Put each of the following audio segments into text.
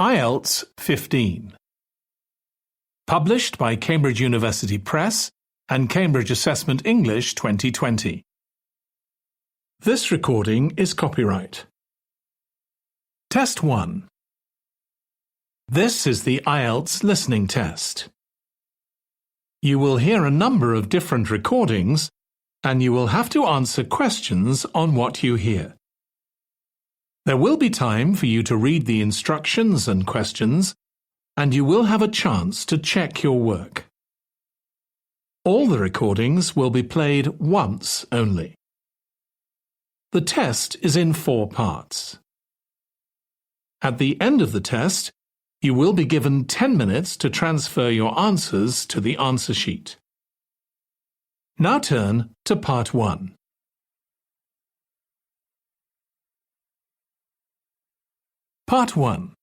IELTS 15. Published by Cambridge University Press and Cambridge Assessment English 2020. This recording is copyright. Test 1. This is the IELTS listening test. You will hear a number of different recordings and you will have to answer questions on what you hear. There will be time for you to read the instructions and questions, and you will have a chance to check your work. All the recordings will be played once only. The test is in 4 parts. At the end of the test, you will be given 10 minutes to transfer your answers to the answer sheet. Now turn to Part 1. Part 1.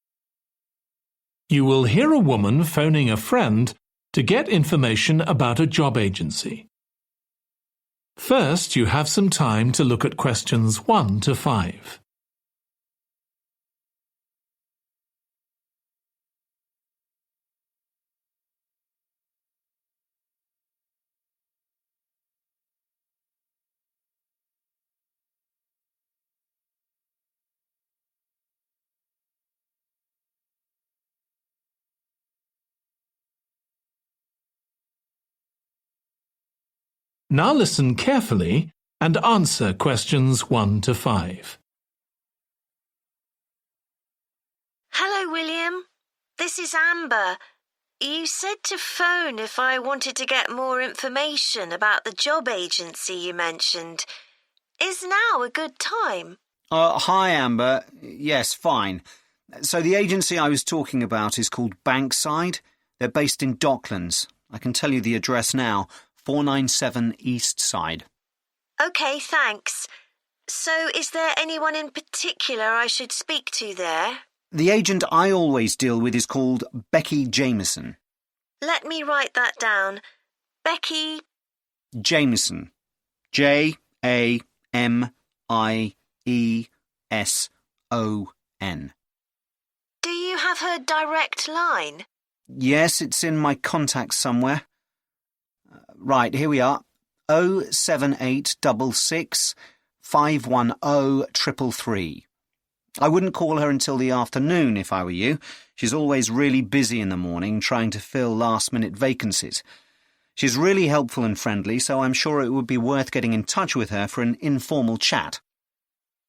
You will hear a woman phoning a friend to get information about a job agency. First, you have some time to look at questions 1 to 5. Now listen carefully and answer questions 1 to 5. Hello, William. This is Amber. You said to phone if I wanted to get more information about the job agency you mentioned. Is now a good time? Hi, Amber. Yes, fine. So the agency I was talking about is called Bankside. They're based in Docklands. I can tell you the address now. 497 East Side. OK, thanks. So is there anyone in particular I should speak to there? The agent I always deal with is called Becky Jameson. Let me write that down. Becky... Jameson. Jameson. Do you have her direct line? Yes, it's in my contacts somewhere. Right, here we are. 07866 510 333. I wouldn't call her until the afternoon if I were you. She's always really busy in the morning trying to fill last-minute vacancies. She's really helpful and friendly, so I'm sure it would be worth getting in touch with her for an informal chat.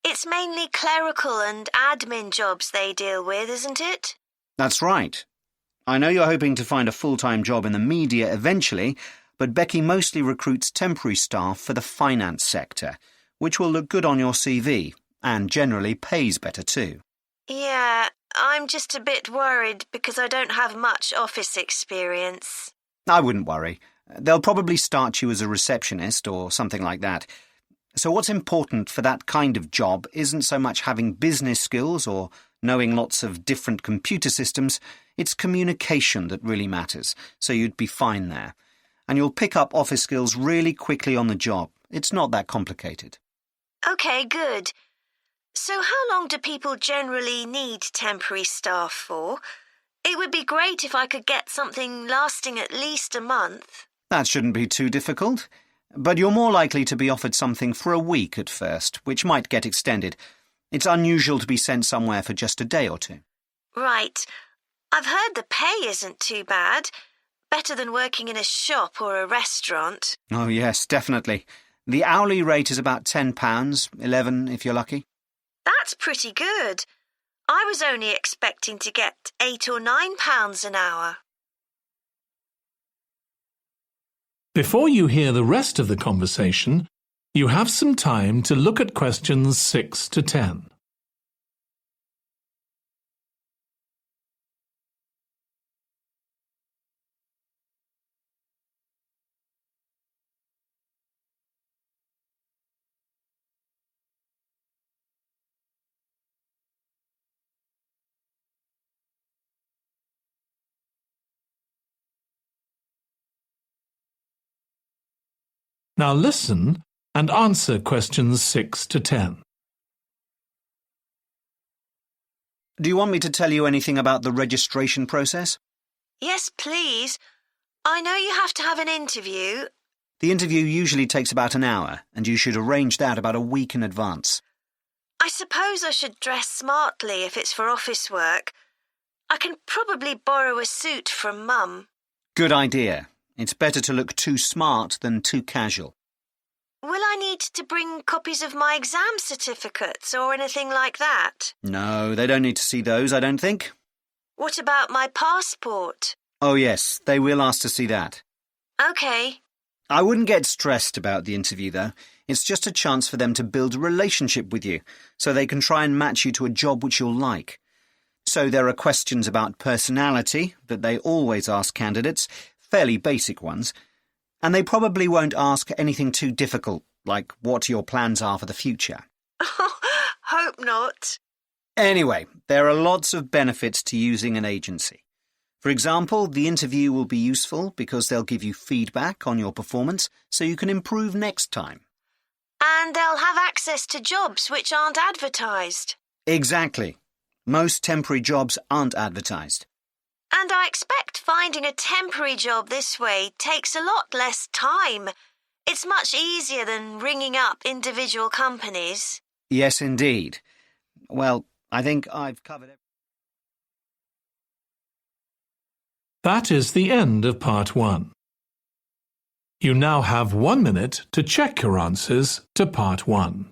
It's mainly clerical and admin jobs they deal with, isn't it? That's right. I know you're hoping to find a full-time job in the media eventually, but Becky mostly recruits temporary staff for the finance sector, which will look good on your CV and generally pays better too. Yeah, I'm just a bit worried because I don't have much office experience. I wouldn't worry. They'll probably start you as a receptionist or something like that. So what's important for that kind of job isn't so much having business skills or knowing lots of different computer systems. It's communication that really matters, so you'd be fine there. And you'll pick up office skills really quickly on the job. It's not that complicated. OK, good. So how long do people generally need temporary staff for? It would be great if I could get something lasting at least a month. That shouldn't be too difficult. But you're more likely to be offered something for a week at first, which might get extended. It's unusual to be sent somewhere for just a day or two. Right. I've heard the pay isn't too bad. Better than working in a shop or a restaurant. Oh, yes, definitely. The hourly rate is about £10, $11 if you're lucky. That's pretty good. I was only expecting to get £8 or £9 an hour. Before you hear the rest of the conversation, you have some time to look at questions 6 to 10. Now listen and answer questions 6 to 10. Do you want me to tell you anything about the registration process? Yes, please. I know you have to have an interview. The interview usually takes about an hour, and you should arrange that about a week in advance. I suppose I should dress smartly if it's for office work. I can probably borrow a suit from Mum. Good idea. It's better to look too smart than too casual. Will I need to bring copies of my exam certificates or anything like that? No, they don't need to see those, I don't think. What about my passport? Oh yes, they will ask to see that. OK. I wouldn't get stressed about the interview, though. It's just a chance for them to build a relationship with you, so they can try and match you to a job which you'll like. So there are questions about personality that they always ask candidates, fairly basic ones, and they probably won't ask anything too difficult, like what your plans are for the future. Hope not. Anyway, there are lots of benefits to using an agency. For example, the interview will be useful because they'll give you feedback on your performance so you can improve next time. And they'll have access to jobs which aren't advertised. Exactly. Most temporary jobs aren't advertised. And I expect finding a temporary job this way takes a lot less time. It's much easier than ringing up individual companies. Yes, indeed. Well, I think I've covered everything. That is the end of part 1. You now have 1 minute to check your answers to part 1.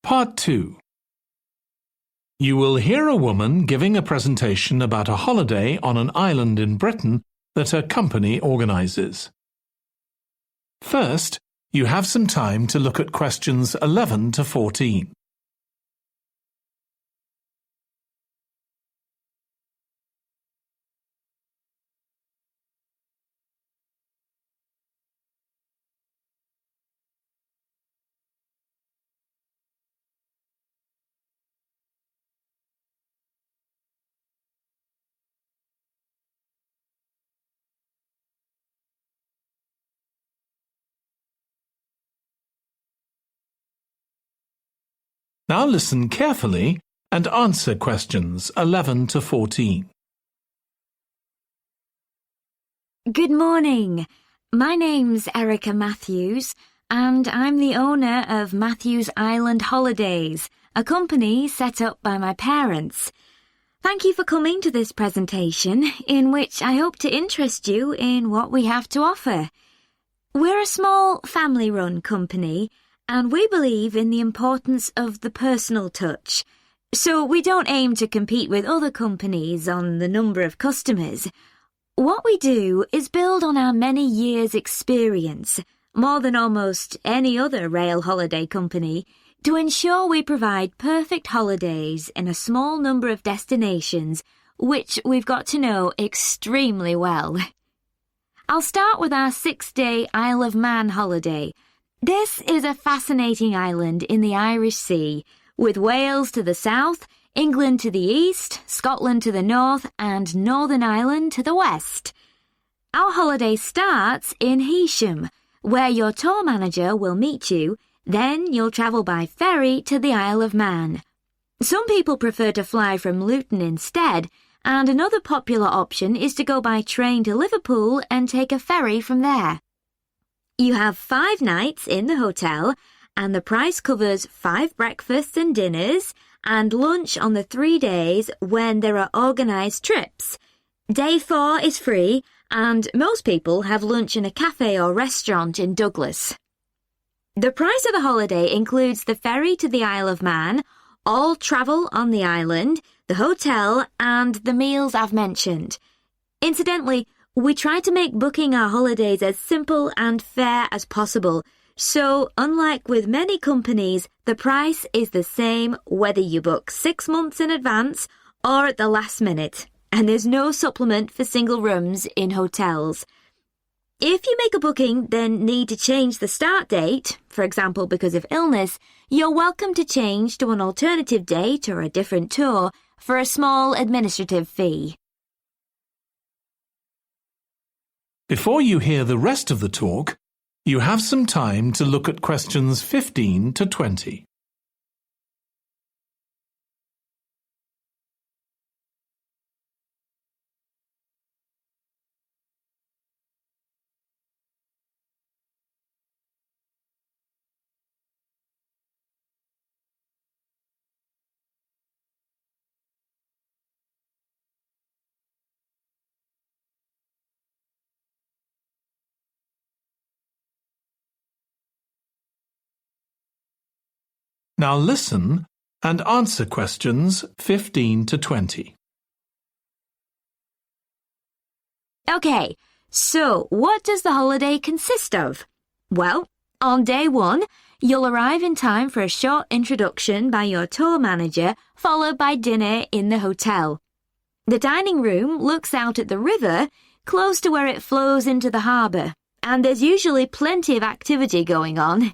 Part 2. You will hear a woman giving a presentation about a holiday on an island in Britain that her company organises. First, you have some time to look at questions 11 to 14. Now listen carefully and answer questions 11 to 14. Good morning. My name's Erica Matthews, and I'm the owner of Matthews Island Holidays, a company set up by my parents. Thank you for coming to this presentation, in which I hope to interest you in what we have to offer. We're a small family-run company, and we believe in the importance of the personal touch. So we don't aim to compete with other companies on the number of customers. What we do is build on our many years' experience, more than almost any other rail holiday company, to ensure we provide perfect holidays in a small number of destinations, which we've got to know extremely well. I'll start with our 6-day Isle of Man holiday. This is a fascinating island in the Irish Sea, with Wales to the south, England to the east, Scotland to the north, and Northern Ireland to the west. Our holiday starts in Heysham, where your tour manager will meet you. Then you'll travel by ferry to the Isle of Man. Some people prefer to fly from Luton instead, and another popular option is to go by train to Liverpool and take a ferry from there. You have 5 nights in the hotel, and the price covers 5 breakfasts and dinners, and lunch on the 3 days when there are organised trips. Day 4 is free, and most people have lunch in a cafe or restaurant in Douglas. The price of the holiday includes the ferry to the Isle of Man, all travel on the island, the hotel, and the meals I've mentioned. Incidentally, we try to make booking our holidays as simple and fair as possible, so unlike with many companies, the price is the same whether you book 6 months in advance or at the last minute, and there's no supplement for single rooms in hotels. If you make a booking then need to change the start date, for example because of illness, you're welcome to change to an alternative date or a different tour for a small administrative fee. Before you hear the rest of the talk, you have some time to look at questions 15 to 20. Now listen and answer questions 15 to 20. Okay, so what does the holiday consist of? Well, on day 1, you'll arrive in time for a short introduction by your tour manager, followed by dinner in the hotel. The dining room looks out at the river, close to where it flows into the harbour, and there's usually plenty of activity going on.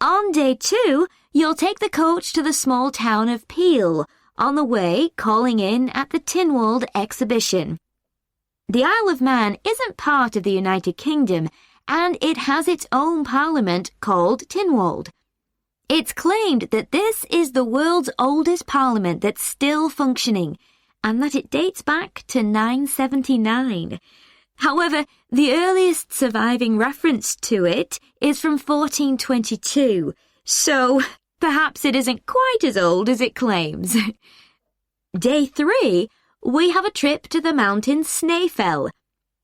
On day 2, you'll take the coach to the small town of Peel, on the way calling in at the Tynwald exhibition. The Isle of Man isn't part of the United Kingdom, and it has its own parliament called Tynwald. It's claimed that this is the world's oldest parliament that's still functioning, and that it dates back to 979. However, the earliest surviving reference to it is from 1422, so perhaps it isn't quite as old as it claims. Day 3, we have a trip to the mountain Snaefell.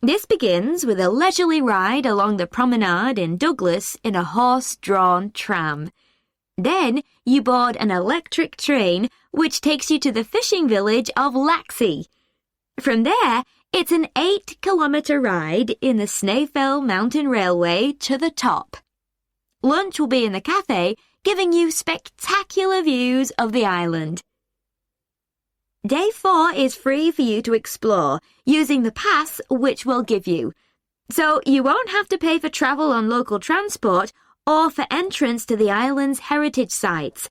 This begins with a leisurely ride along the promenade in Douglas in a horse-drawn tram. Then you board an electric train which takes you to the fishing village of Laxey. From there, it's an 8-kilometre ride in the Snaefell Mountain Railway to the top. Lunch will be in the cafe, giving you spectacular views of the island. Day 4 is free for you to explore, using the pass which we'll give you. So you won't have to pay for travel on local transport or for entrance to the island's heritage sites.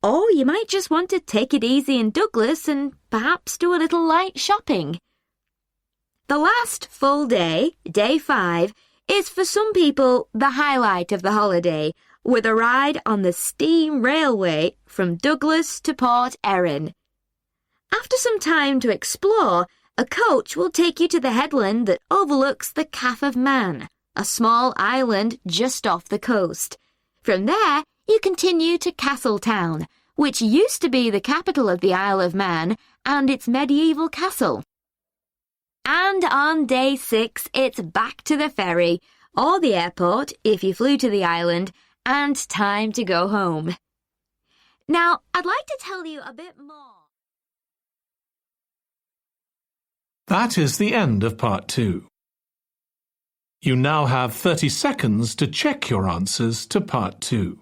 Or you might just want to take it easy in Douglas and perhaps do a little light shopping. The last full day, day 5, is for some people the highlight of the holiday, with a ride on the steam railway from Douglas to Port Erin. After some time to explore, a coach will take you to the headland that overlooks the Calf of Man, a small island just off the coast. From there, you continue to Castletown, which used to be the capital of the Isle of Man and its medieval castle. And on day 6, it's back to the ferry, or the airport if you flew to the island, and time to go home. Now, I'd like to tell you a bit more. That is the end of part 2. You now have 30 seconds to check your answers to part 2.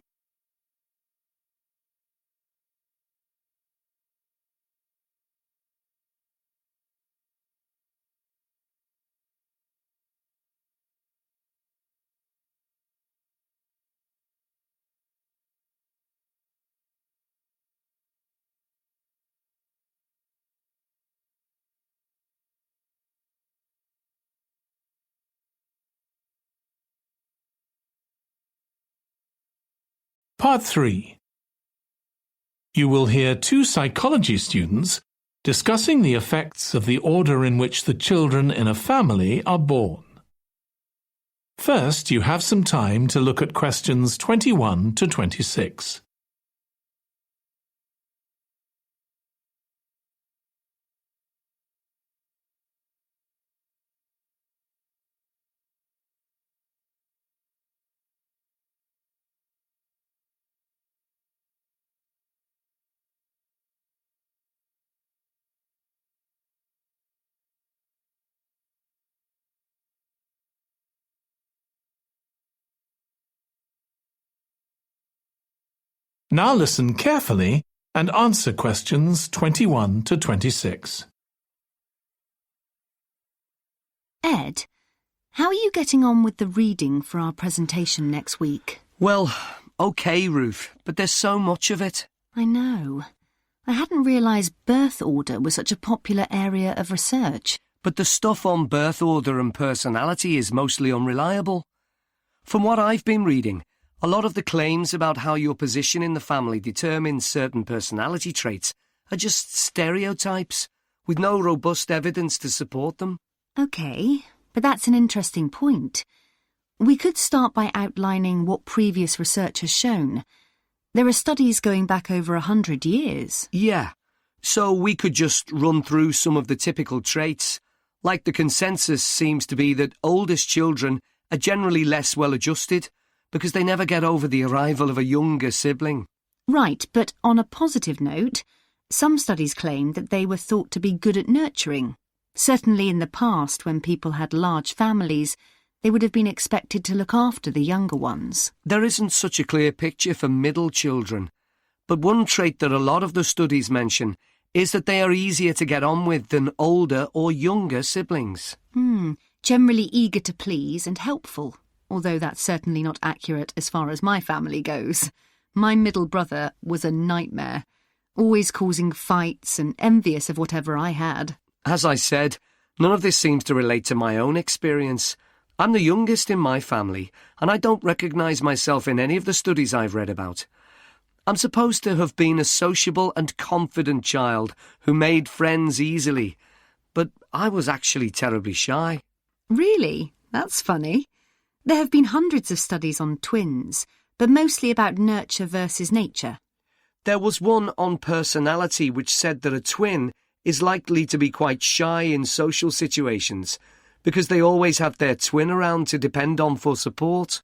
Part 3. You will hear 2 psychology students discussing the effects of the order in which the children in a family are born. First, you have some time to look at questions 21 to 26. Now listen carefully and answer questions 21 to 26. Ed, how are you getting on with the reading for our presentation next week? Well, OK, Ruth, but there's so much of it. I know. I hadn't realised birth order was such a popular area of research. But the stuff on birth order and personality is mostly unreliable. From what I've been reading, a lot of the claims about how your position in the family determines certain personality traits are just stereotypes, with no robust evidence to support them. OK, but that's an interesting point. We could start by outlining what previous research has shown. There are studies going back over 100 years. Yeah, so we could just run through some of the typical traits. Like the consensus seems to be that oldest children are generally less well-adjusted because they never get over the arrival of a younger sibling. Right, but on a positive note, some studies claim that they were thought to be good at nurturing. Certainly in the past, when people had large families, they would have been expected to look after the younger ones. There isn't such a clear picture for middle children, but one trait that a lot of the studies mention is that they are easier to get on with than older or younger siblings. Generally eager to please and helpful, although that's certainly not accurate as far as my family goes. My middle brother was a nightmare, always causing fights and envious of whatever I had. As I said, none of this seems to relate to my own experience. I'm the youngest in my family, and I don't recognise myself in any of the studies I've read about. I'm supposed to have been a sociable and confident child who made friends easily, but I was actually terribly shy. Really? That's funny. There have been hundreds of studies on twins, but mostly about nurture versus nature. There was one on personality which said that a twin is likely to be quite shy in social situations because they always have their twin around to depend on for support.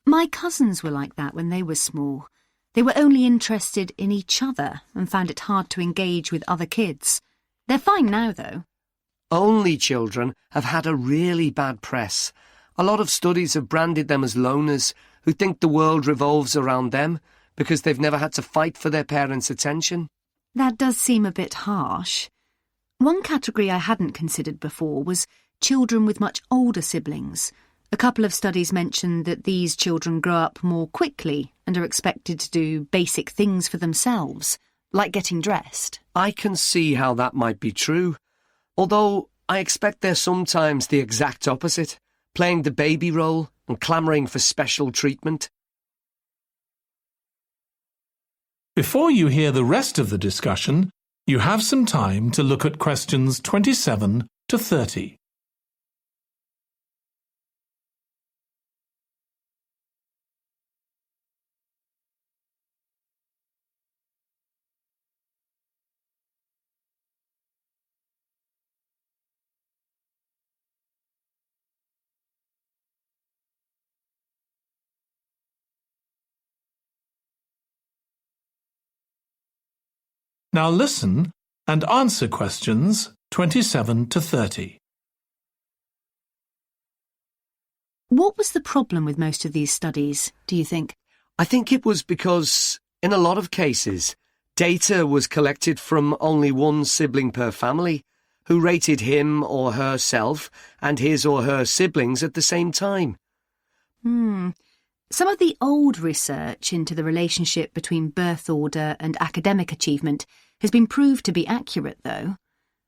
My cousins were like that when they were small. They were only interested in each other and found it hard to engage with other kids. They're fine now, though. Only children have had a really bad press. A lot of studies have branded them as loners who think the world revolves around them because they've never had to fight for their parents' attention. That does seem a bit harsh. One category I hadn't considered before was children with much older siblings. A couple of studies mentioned that these children grow up more quickly and are expected to do basic things for themselves, like getting dressed. I can see how that might be true, although I expect they're sometimes the exact opposite, playing the baby role and clamouring for special treatment. Before you hear the rest of the discussion, you have some time to look at questions 27 to 30. Now listen and answer questions 27 to 30. What was the problem with most of these studies, do you think? I think it was because, in a lot of cases, data was collected from only one sibling per family, who rated him or herself and his or her siblings at the same time. Some of the old research into the relationship between birth order and academic achievement has been proved to be accurate, though.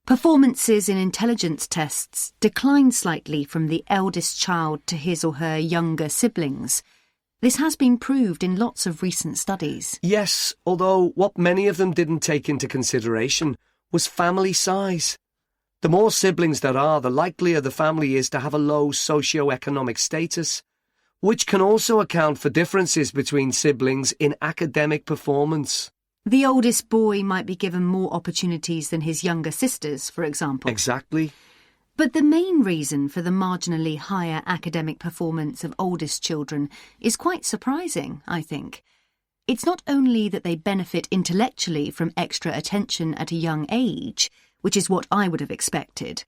Performances in intelligence tests declined slightly from the eldest child to his or her younger siblings. This has been proved in lots of recent studies. Yes, although what many of them didn't take into consideration was family size. The more siblings there are, the likelier the family is to have a low socio-economic status, which can also account for differences between siblings in academic performance. The oldest boy might be given more opportunities than his younger sisters, for example. Exactly. But the main reason for the marginally higher academic performance of oldest children is quite surprising, I think. It's not only that they benefit intellectually from extra attention at a young age, which is what I would have expected.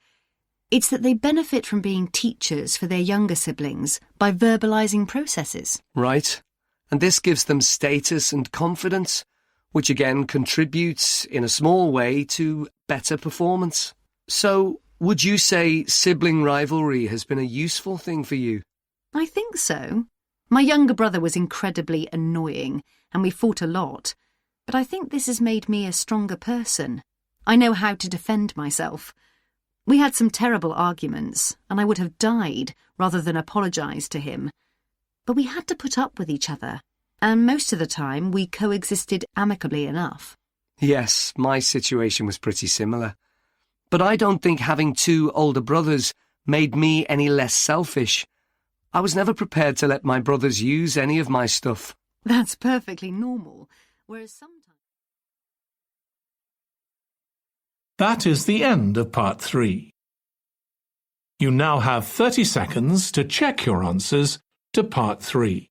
It's that they benefit from being teachers for their younger siblings by verbalising processes. Right. and this gives them status and confidence, which again contributes in a small way to better performance. So, would you say sibling rivalry has been a useful thing for you? I think so. My younger brother was incredibly annoying, and we fought a lot, but I think this has made me a stronger person. I know how to defend myself. We had some terrible arguments, and I would have died rather than apologise to him. But we had to put up with each other, and most of the time we coexisted amicably enough. Yes, my situation was pretty similar. But I don't think having two older brothers made me any less selfish. I was never prepared to let my brothers use any of my stuff. That's perfectly normal, whereas sometimes... That is the end of part 3. You now have 30 seconds to check your answers to part 3.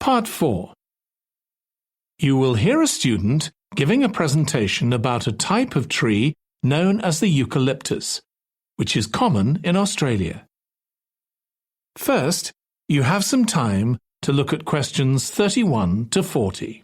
Part 4. You will hear a student giving a presentation about a type of tree known as the eucalyptus, which is common in Australia. First, you have some time to look at questions 31 to 40.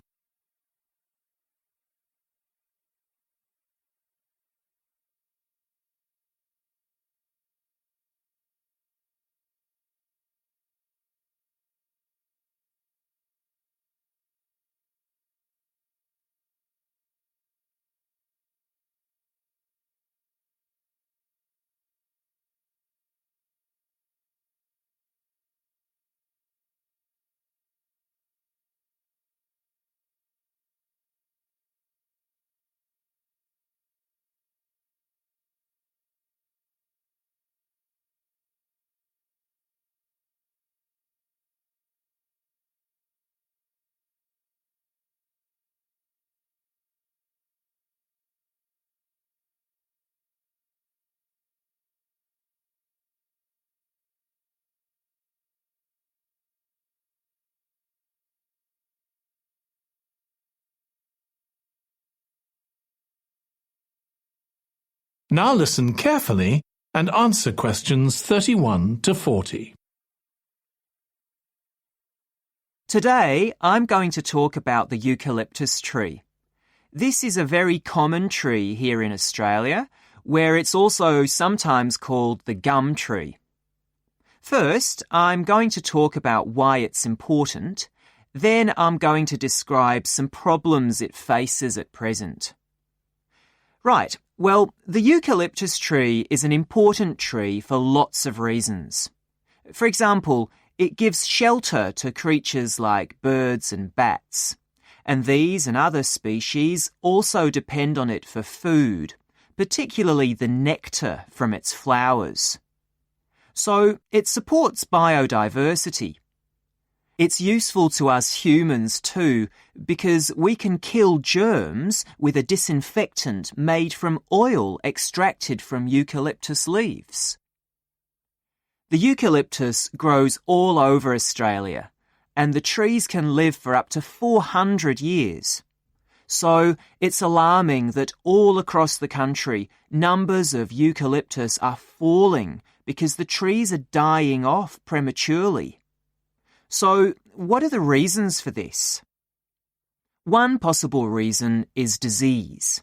Now listen carefully and answer questions 31 to 40. Today, I'm going to talk about the eucalyptus tree. This is a very common tree here in Australia, where it's also sometimes called the gum tree. First, I'm going to talk about why it's important. Then I'm going to describe some problems it faces at present. Right, well, the eucalyptus tree is an important tree for lots of reasons. For example, it gives shelter to creatures like birds and bats, and these and other species also depend on it for food, particularly the nectar from its flowers. So it supports biodiversity. It's useful to us humans too, because we can kill germs with a disinfectant made from oil extracted from eucalyptus leaves. The eucalyptus grows all over Australia, and the trees can live for up to 400 years. So it's alarming that all across the country, numbers of eucalyptus are falling because the trees are dying off prematurely. So, what are the reasons for this? One possible reason is disease.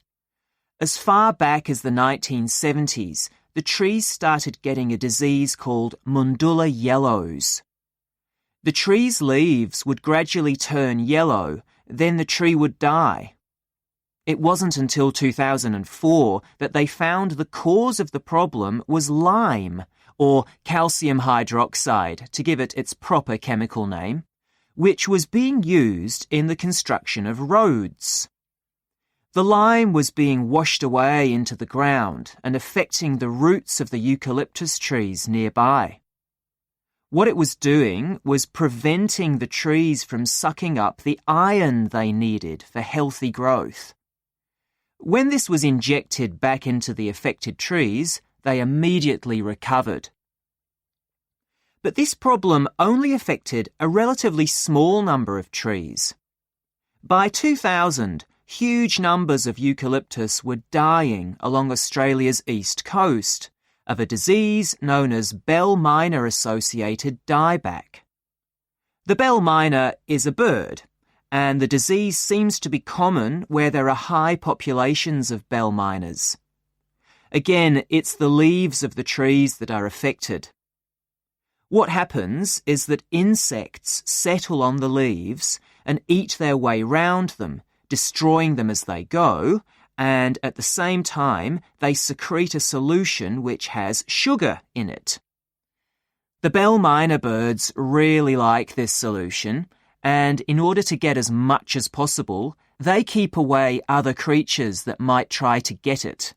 As far back as the 1970s, the trees started getting a disease called Mundula yellows. The tree's leaves would gradually turn yellow, then the tree would die. It wasn't until 2004 that they found the cause of the problem was lime, or calcium hydroxide, to give it its proper chemical name, which was being used in the construction of roads. The lime was being washed away into the ground and affecting the roots of the eucalyptus trees nearby. What it was doing was preventing the trees from sucking up the iron they needed for healthy growth. When this was injected back into the affected trees, they immediately recovered. But this problem only affected a relatively small number of trees. By 2000, huge numbers of eucalyptus were dying along Australia's east coast of a disease known as bell miner-associated dieback. The bell miner is a bird, and the disease seems to be common where there are high populations of bell miners. Again, it's the leaves of the trees that are affected. What happens is that insects settle on the leaves and eat their way round them, destroying them as they go, and at the same time they secrete a solution which has sugar in it. The bell miner birds really like this solution, and in order to get as much as possible, they keep away other creatures that might try to get it.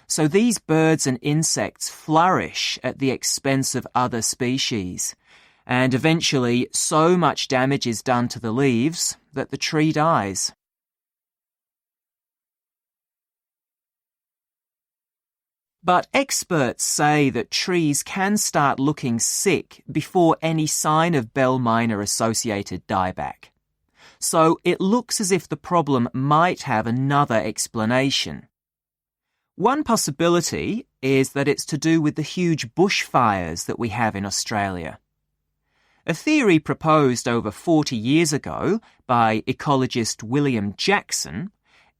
So these birds and insects flourish at the expense of other species, and eventually so much damage is done to the leaves that the tree dies. But experts say that trees can start looking sick before any sign of bell miner-associated dieback. So it looks as if the problem might have another explanation. One possibility is that it's to do with the huge bushfires that we have in Australia. A theory proposed over 40 years ago by ecologist William Jackson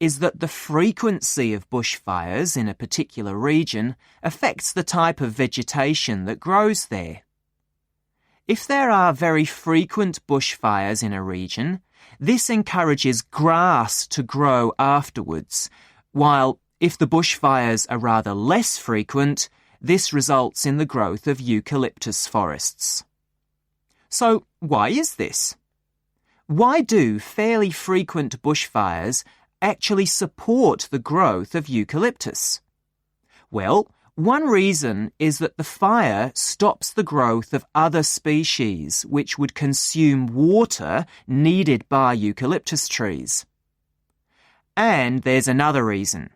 is that the frequency of bushfires in a particular region affects the type of vegetation that grows there. If there are very frequent bushfires in a region, this encourages grass to grow afterwards, while if the bushfires are rather less frequent, this results in the growth of eucalyptus forests. So, why is this? Why do fairly frequent bushfires actually support the growth of eucalyptus? Well, one reason is that the fire stops the growth of other species which would consume water needed by eucalyptus trees. And there's another reason.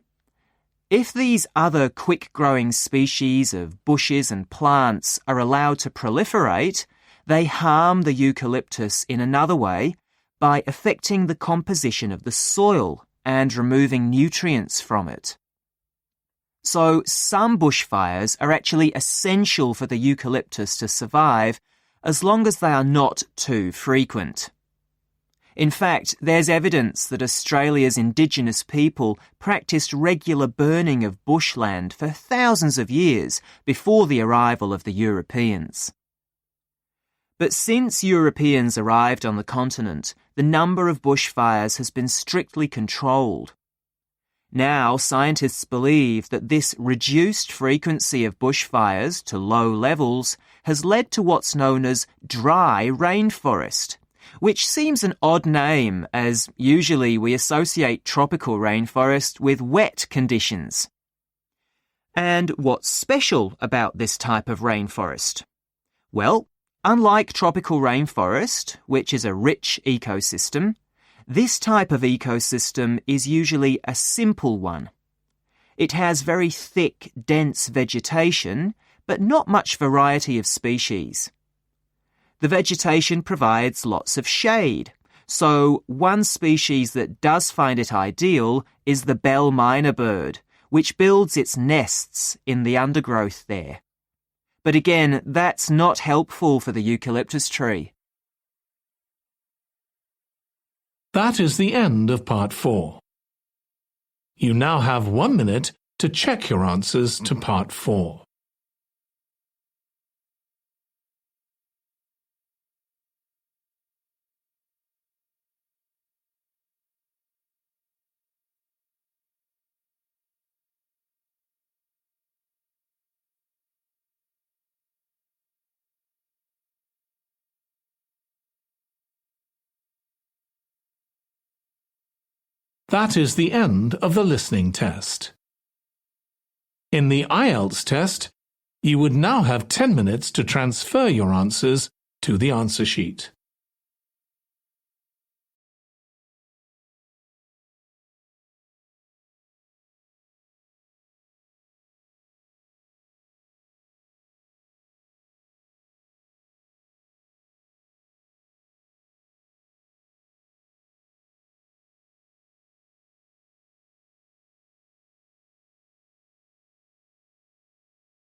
If these other quick-growing species of bushes and plants are allowed to proliferate, they harm the eucalyptus in another way by affecting the composition of the soil and removing nutrients from it. So some bushfires are actually essential for the eucalyptus to survive as long as they are not too frequent. In fact, there's evidence that Australia's Indigenous people practiced regular burning of bushland for thousands of years before the arrival of the Europeans. But since Europeans arrived on the continent, the number of bushfires has been strictly controlled. Now, scientists believe that this reduced frequency of bushfires to low levels has led to what's known as dry rainforest, which seems an odd name as usually we associate tropical rainforest with wet conditions. And what's special about this type of rainforest? Well, unlike tropical rainforest, which is a rich ecosystem, this type of ecosystem is usually a simple one. It has very thick, dense vegetation, but not much variety of species. The vegetation provides lots of shade, so one species that does find it ideal is the bell miner bird, which builds its nests in the undergrowth there. But again, that's not helpful for the eucalyptus tree. That is the end of part 4. You now have 1 minute to check your answers to part 4. That is the end of the listening test. In the IELTS test, You would now have 10 minutes to transfer your answers to the answer sheet.